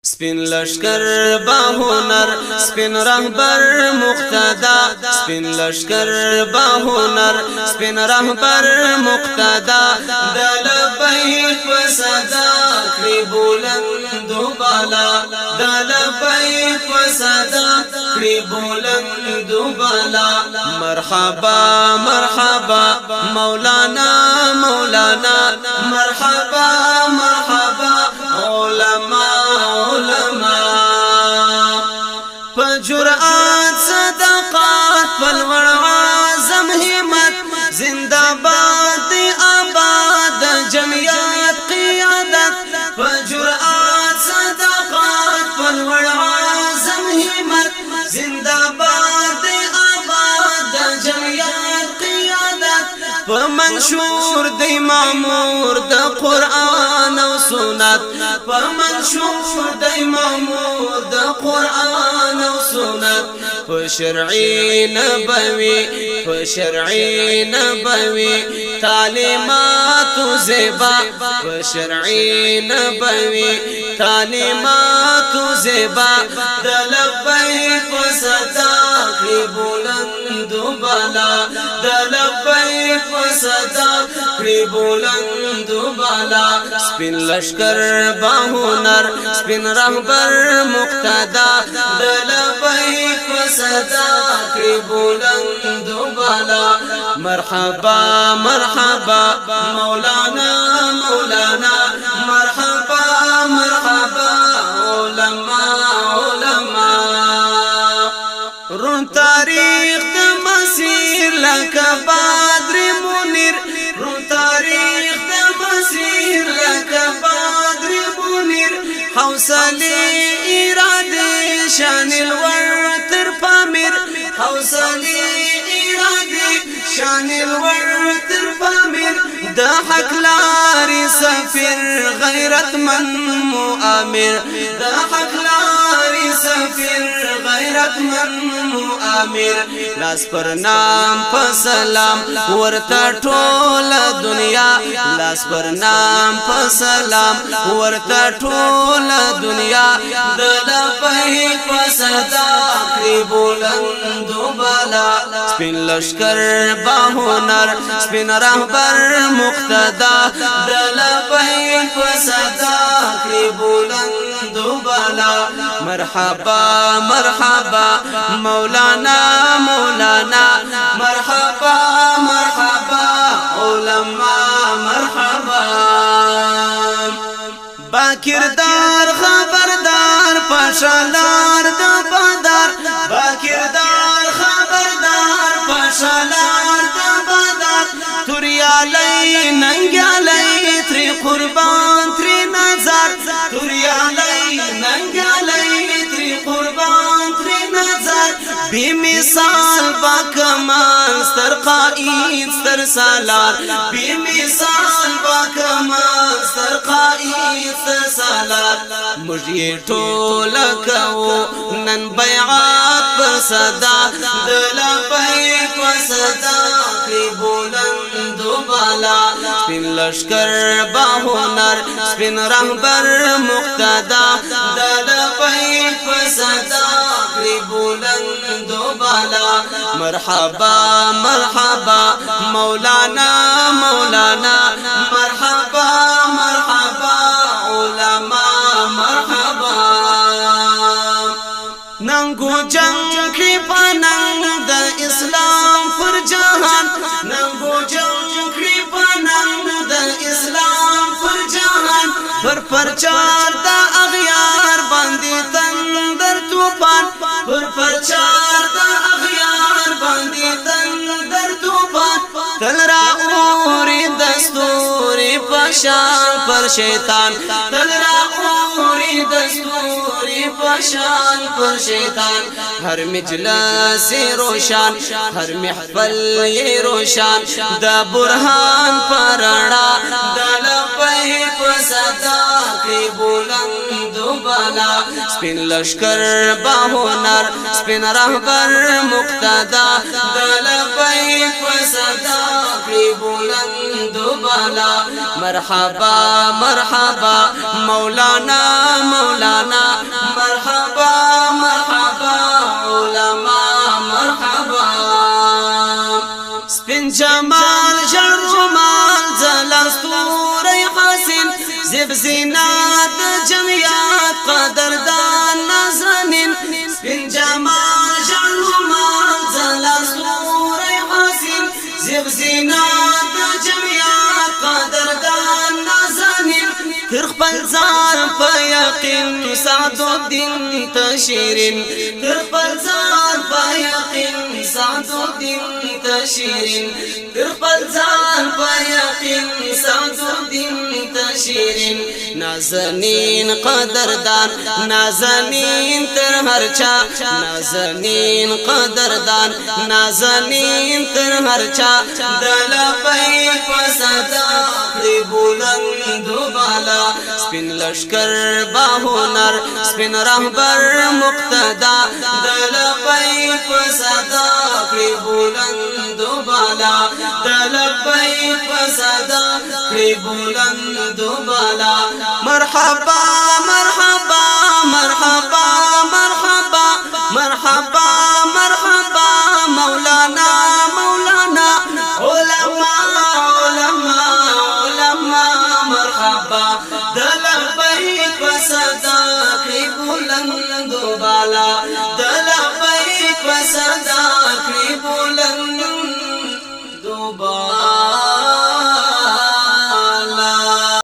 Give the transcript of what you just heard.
سپین لشکر با هنر سپین رهبر مقتدا سپین لشکر با هنر سپین رهبر مقتدا د لبیک و صدا کړي بلند و بالا د لبیک و صدا کړي بلند و بالا مرحبا مرحبا مولانا مولانا مرحبا مرحبا علماء جرأت صدقات فالور عظم همت زندہ باد آباد جمعیت قیادت فجرأت صدقات فالور عظم همت زندہ باد آباد جمعیت قیادت فمنشور دی معمور دا قرآن و سنت فمنشور دی معمور دا قرآن و سنت فشرعی نبوی فشرعی نبوی تعلیمات زیبا فشرعی نبوی تعلیمات زیبا دلبیک و صدا کړي بلند و بالا دلبیک و صدا کړي بلند و بالا سپین لشکر با هنر سپین رهبر مقتدا دلبیک و صدا کړي بلند و بالا مرحبا مرحبا مولانا مولانا مرحبا مرحبا علماء علماء رون تاریخ د مسیر لکه بدر منیر رون تاریخ د مسیر لکه بدر منیر حوصله اراده شان الور تر پامیر حوصله اراده شان الور تر پامیر د حق لاري سفیر غیرت من مؤامر د حق لاري سفیر غیرت من مؤامر لاس پر نام په سلام ورته ټول دنیا لاس پر نام په سلام ورته ټول دنیا د لبیک په صدا کړي بلند و بالا سپین لشکر با هنر سپین رهبر مقتدا د لبیک په صدا کړي بلند و بالا مرحبا مرحبا مولانا مولانا مرحبا مرحبا علماء مرحبا با کردار خبردار پاشالار د بدر با کردار خبردار پاشالار د بدر توریالی ننګالی تری قربان تری نظر توریالی ننګالی تری قربان تری نظر بی مثال با کمال ستر قائد ستر سالار بی مثال با کمال ستر قائد ستر سالار مجھے ټوله کو نن بیعات پر صدا د لبیک و صدا کړي بلند و بالا سپین لشکر با هنر سپین رهبر مقتدا د لبیک و صدا کړي بلند و بالا مرحبا مرحبا مولانا مولانا مرحبا مرحبا علماء مرحبا ننگو جنگ کی پننگ د اسلام پر جهان ننگو جنگ کی پننگ د اسلام پر جهان پر پرچار د اغیار باندې تندر طوفان پر پرچار د اغیار باندې تندر طوفان تل را اوري دستوري پشان پر شیطان تل را اوري دستوري پشان پر شیطان ہر مجلس روشان ہر محفل یہ روشان دا برہان پرڑا دا لبیک و صدا کړي بلند و بالا سپین لشکر با هنر سپین رهبر مقتدا دا لبیک و صدا کړي بلند و بالا مرحبا مرحبا مولانا مولانا ځان په یقین سعد الدین تشیرین در خپل ځان په یقین سعد الدین تشیرین در خپل ځان په یقین سعد الدین تشیرین نازنین قدردان نازنین تر هر چا نازنین قدردان نازنین تر هر چا دلبئی پسدا کړي بلند بالا سپین لشکر با هنر سپین رهبر مقتدا دلبئی پسدا کړي بلند بالا دلبئی پسدا کړي بلند بالا مرحبا مرحبا مرحبا مرحبا مرحبا مرحبا مولانا مولانا علماء علماء علماء مرحبا دلبئی پسدا کړي بلند بالا